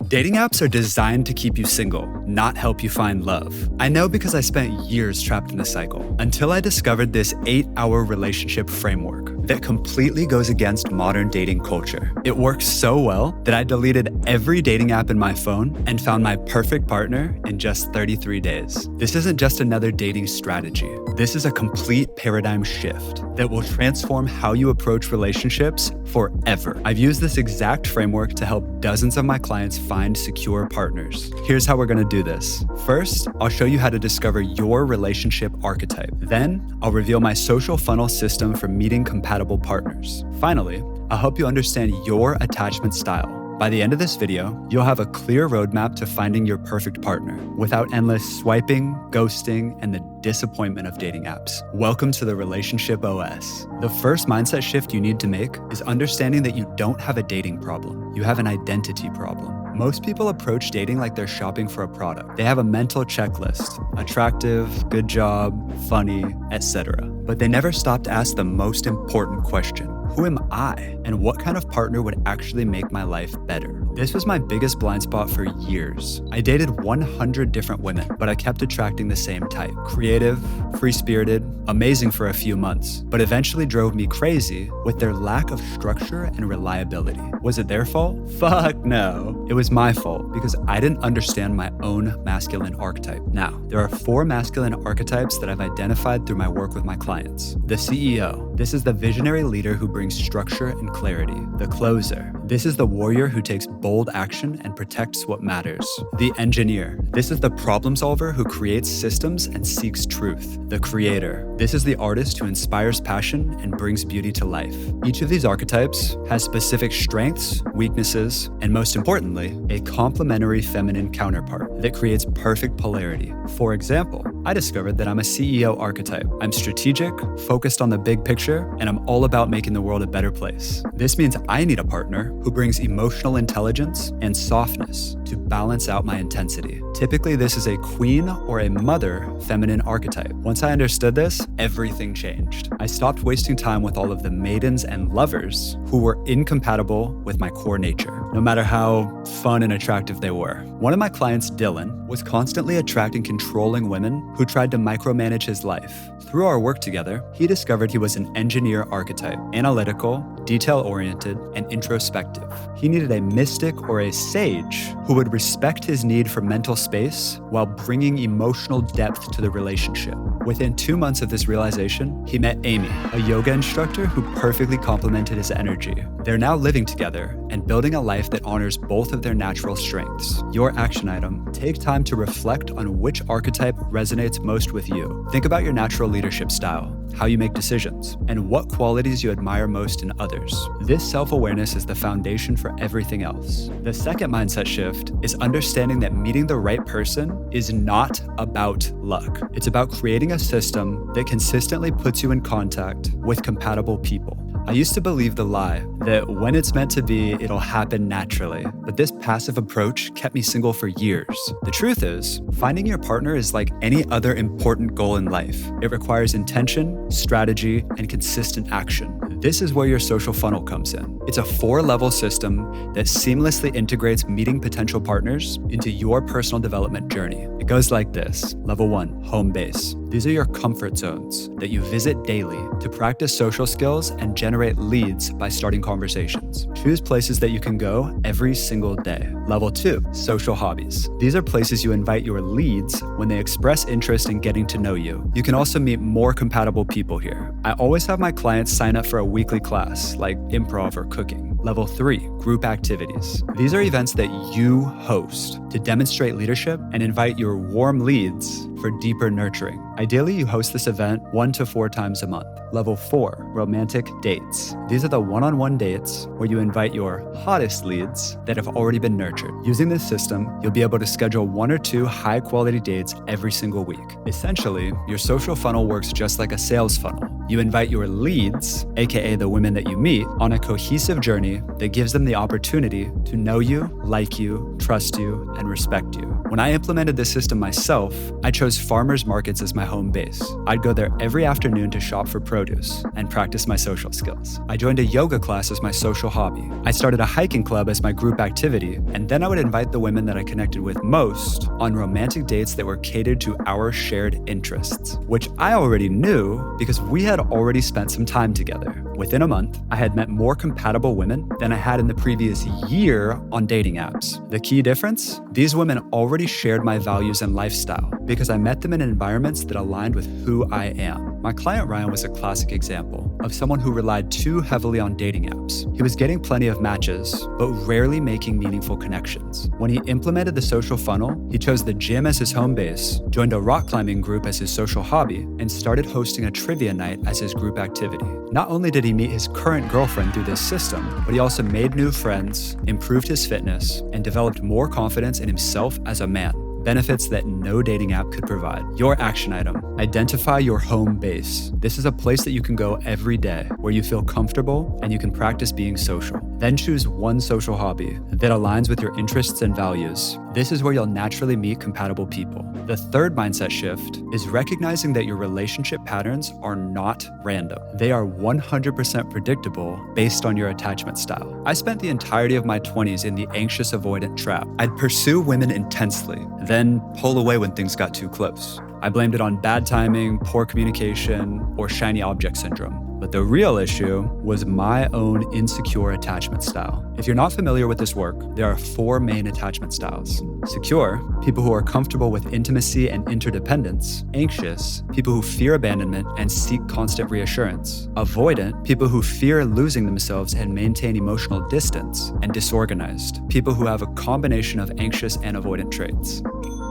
Dating apps are designed to keep you single, not help you find love. I know because I spent years trapped in a cycle until I discovered this 8-hour relationship framework that completely goes against modern dating culture. It works so well that I deleted every dating app in my phone and found my perfect partner in just 33 days. This isn't just another dating strategy. This is a complete paradigm shift that will transform how you approach relationships forever. I've used this exact framework to help dozens of my clients find secure partners. Here's how we're gonna do this. First, I'll show you how to discover your relationship archetype. Then, I'll reveal my social funnel system for meeting compatible partners. Finally, I'll help you understand your attachment style. By the end of this video, you'll have a clear roadmap to finding your perfect partner without endless swiping, ghosting, and the disappointment of dating apps. Welcome to the Relationship OS. The first mindset shift you need to make is understanding that you don't have a dating problem. You have an identity problem. Most people approach dating like they're shopping for a product. They have a mental checklist: attractive, good job, funny, etc. But they never stop to ask the most important question: who am I? And what kind of partner would actually make my life better? This was my biggest blind spot for years. I dated 100 different women, but I kept attracting the same type: creative, free-spirited, amazing for a few months, but eventually drove me crazy with their lack of structure and reliability. Was it their fault? Fuck no. It was my fault because I didn't understand my own masculine archetype. Now, there are 4 masculine archetypes that I've identified through my work with my clients. The CEO. This is the visionary leader who brings structure and clarity. The closer. This is the warrior who takes bold action and protects what matters. The engineer. This is the problem solver who creates systems and seeks truth. The creator. This is the artist who inspires passion and brings beauty to life. Each of these archetypes has specific strengths, weaknesses, and most importantly, a complementary feminine counterpart that creates perfect polarity. For example, I discovered that I'm a CEO archetype. I'm strategic, focused on the big picture, and I'm all about making the world a better place. This means I need a partner who brings emotional intelligence and softness to balance out my intensity. Typically, this is a queen or a mother feminine archetype. Once I understood this, everything changed. I stopped wasting time with all of the maidens and lovers who were incompatible with my core nature, no matter how fun and attractive they were. One of my clients, Dylan, was constantly attracting controlling women who tried to micromanage his life. Through our work together, he discovered he was an engineer archetype: analytical, detail-oriented, and introspective. He needed a mystic or a sage who would respect his need for mental space while bringing emotional depth to the relationship. Within 2 months of this realization, he met Amy, a yoga instructor who perfectly complemented his energy. They're now living together and building a life that honors both of their natural strengths. Your action item: take time to reflect on which archetype resonates most with you. Think about your natural leadership style, how you make decisions, and what qualities you admire most in others. This self-awareness is the foundation for everything else. The second mindset shift is understanding that meeting the right person is not about luck. It's about creating a system that consistently puts you in contact with compatible people. I used to believe the lie that when it's meant to be, it'll happen naturally, but this passive approach kept me single for years. The truth is, finding your partner is like any other important goal in life. It requires intention, strategy, and consistent action. This is where your social funnel comes in. It's a 4-level system that seamlessly integrates meeting potential partners into your personal development journey. It goes like this. Level 1, home base. These are your comfort zones that you visit daily to practice social skills and generate leads by starting conversations. Choose places that you can go every single day. Level 2, social hobbies. These are places you invite your leads when they express interest in getting to know you. You can also meet more compatible people here. I always have my clients sign up for a weekly class like improv or cooking. Level 3, group activities. These are events that you host to demonstrate leadership and invite your warm leads for deeper nurturing. Ideally, you host this event 1 to 4 times a month. Level 4, romantic dates. These are the one-on-one dates where you invite your hottest leads that have already been nurtured. Using this system, you'll be able to schedule 1 or 2 high-quality dates every single week. Essentially, your social funnel works just like a sales funnel. You invite your leads, aka the women that you meet, on a cohesive journey that gives them the opportunity to know you, like you, trust you, and respect you. When I implemented this system myself, I chose farmers markets as my home base. I'd go there every afternoon to shop for produce produce and practice my social skills. I joined a yoga class as my social hobby. I started a hiking club as my group activity, and then I would invite the women that I connected with most on romantic dates that were catered to our shared interests, which I already knew because we had already spent some time together. Within a month, I had met more compatible women than I had in the previous year on dating apps. The key difference? These women already shared my values and lifestyle because I met them in environments that aligned with who I am. My client Ryan was a classic example of someone who relied too heavily on dating apps. He was getting plenty of matches, but rarely making meaningful connections. When he implemented the social funnel, he chose the gym as his home base, joined a rock climbing group as his social hobby, and started hosting a trivia night as his group activity. Not only did he meet his current girlfriend through this system, but he also made new friends, improved his fitness, and developed more confidence in himself as a man. Benefits that no dating app could provide. Your action item: identify your home base. This is a place that you can go every day where you feel comfortable and you can practice being social. Then choose one social hobby that aligns with your interests and values. This is where you'll naturally meet compatible people. The third mindset shift is recognizing that your relationship patterns are not random. They are 100% predictable based on your attachment style. I spent the entirety of my 20s in the anxious avoidant trap. I'd pursue women intensely, then pull away when things got too close. I blamed it on bad timing, poor communication, or shiny object syndrome. But the real issue was my own insecure attachment style. If you're not familiar with this work, there are 4 main attachment styles. Secure, people who are comfortable with intimacy and interdependence. Anxious, people who fear abandonment and seek constant reassurance. Avoidant, people who fear losing themselves and maintain emotional distance. And disorganized, people who have a combination of anxious and avoidant traits.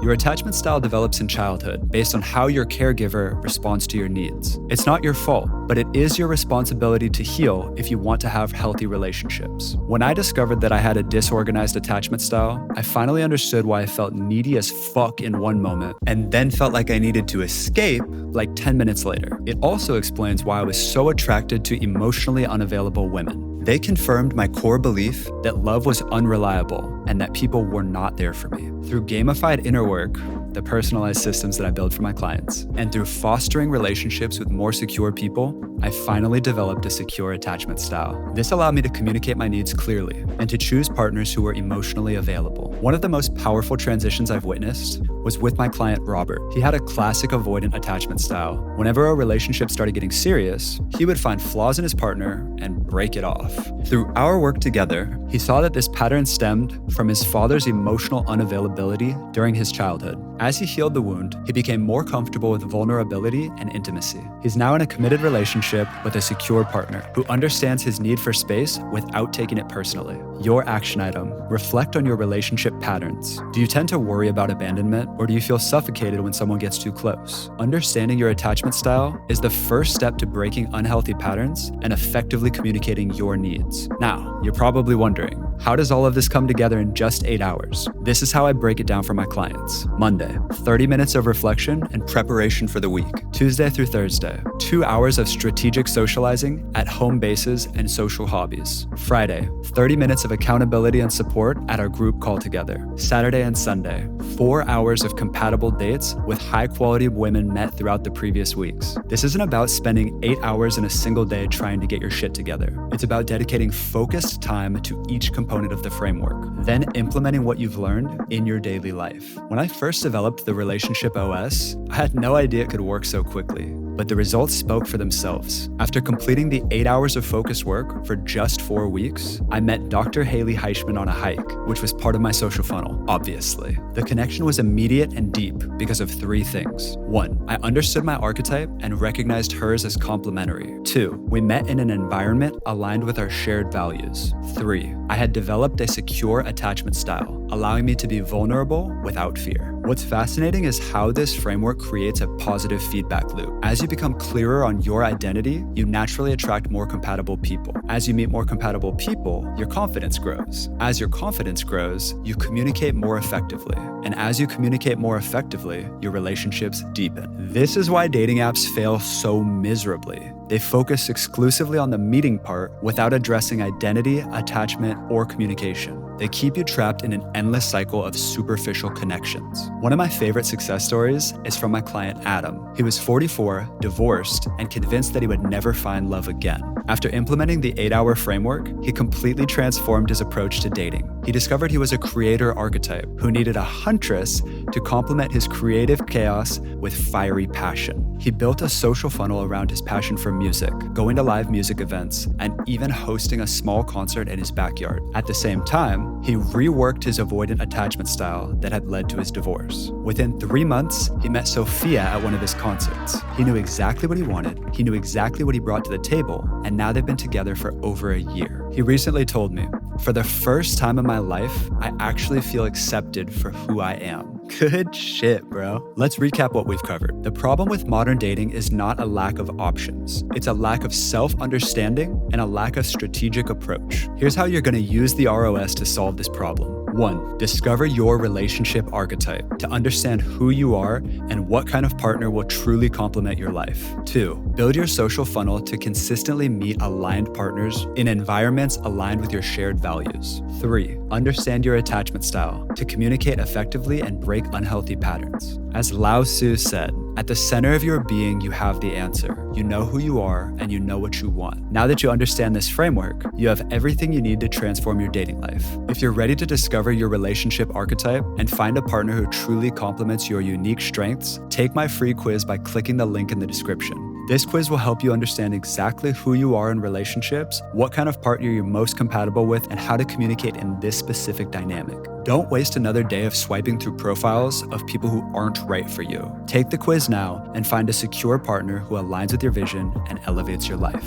Your attachment style develops in childhood based on how your caregiver responds to your needs. It's not your fault, but it is your responsibility to heal if you want to have healthy relationships. When I discovered that I had a disorganized attachment style, I finally understood why I felt needy as fuck in one moment and then felt like I needed to escape like 10 minutes later. It also explains why I was so attracted to emotionally unavailable women. They confirmed my core belief that love was unreliable and that people were not there for me. Through gamified inner work, the personalized systems that I build for my clients, and through fostering relationships with more secure people, I finally developed a secure attachment style. This allowed me to communicate my needs clearly and to choose partners who were emotionally available. One of the most powerful transitions I've witnessed was with my client Robert. He had a classic avoidant attachment style. Whenever a relationship started getting serious, he would find flaws in his partner and break it off. Through our work together, he saw that this pattern stemmed from his father's emotional unavailability during his childhood. As he healed the wound, he became more comfortable with vulnerability and intimacy. He's now in a committed relationship with a secure partner who understands his need for space without taking it personally. Your action item: reflect on your relationship patterns. Do you tend to worry about abandonment, or do you feel suffocated when someone gets too close? Understanding your attachment style is the first step to breaking unhealthy patterns and effectively communicating your needs. Now, you're probably wondering, how does all of this come together in just 8 hours? This is how I break it down for my clients. Monday, 30 minutes of reflection and preparation for the week. Tuesday through Thursday, 2 hours of strategic socializing at home bases and social hobbies. Friday, 30 minutes of accountability and support at our group call together. Saturday and Sunday, 4 hours of compatible dates with high quality women met throughout the previous weeks. This isn't about spending 8 hours in a single day trying to get your shit together. It's about dedicating focused time to each component of the framework, then implementing what you've learned in your daily life. When I first developed the Relationship OS, I had no idea it could work so quickly, but the results spoke for themselves. After completing the 8 hours of focused work for just 4 weeks, I met Dr. Haley Heichman on a hike, which was part of my social funnel, obviously. The connection was immediate and deep because of 3 things. 1, I understood my archetype and recognized hers as complementary. 2, we met in an environment aligned with our shared values. 3, I had developed a secure attachment style, allowing me to be vulnerable without fear. What's fascinating is how this framework creates a positive feedback loop. As you become clearer on your identity, you naturally attract more compatible people. As you meet more compatible people, your confidence grows. As your confidence grows, you communicate more effectively. And as you communicate more effectively, your relationships deepen. This is why dating apps fail so miserably. They focus exclusively on the meeting part without addressing identity, attachment, or communication. They keep you trapped in an endless cycle of superficial connections. One of my favorite success stories is from my client Adam. He was 44, divorced, and convinced that he would never find love again. After implementing the 8-hour framework, he completely transformed his approach to dating. He discovered he was a creator archetype who needed a huntress to complement his creative chaos with fiery passion. He built a social funnel around his passion for music, going to live music events, and even hosting a small concert in his backyard. At the same time, he reworked his avoidant attachment style that had led to his divorce. Within 3 months, he met Sophia at one of his concerts. He knew exactly what he wanted, he knew exactly what he brought to the table, and now they've been together for over a year. He recently told me, "For the first time in my life, I actually feel accepted for who I am." Good shit, bro. Let's recap what we've covered. The problem with modern dating is not a lack of options. It's a lack of self-understanding and a lack of strategic approach. Here's how you're gonna use the ROS to solve this problem. 1. Discover your relationship archetype to understand who you are and what kind of partner will truly complement your life. 2. Build your social funnel to consistently meet aligned partners in environments aligned with your shared values. 3. Understand your attachment style to communicate effectively and break unhealthy patterns. As Lao Tzu said, at the center of your being, you have the answer. You know who you are and you know what you want. Now that you understand this framework, you have everything you need to transform your dating life. If you're ready to discover your relationship archetype and find a partner who truly complements your unique strengths, take my free quiz by clicking the link in the description. This quiz will help you understand exactly who you are in relationships, what kind of partner you're most compatible with, and how to communicate in this specific dynamic. Don't waste another day of swiping through profiles of people who aren't right for you. Take the quiz now and find a secure partner who aligns with your vision and elevates your life.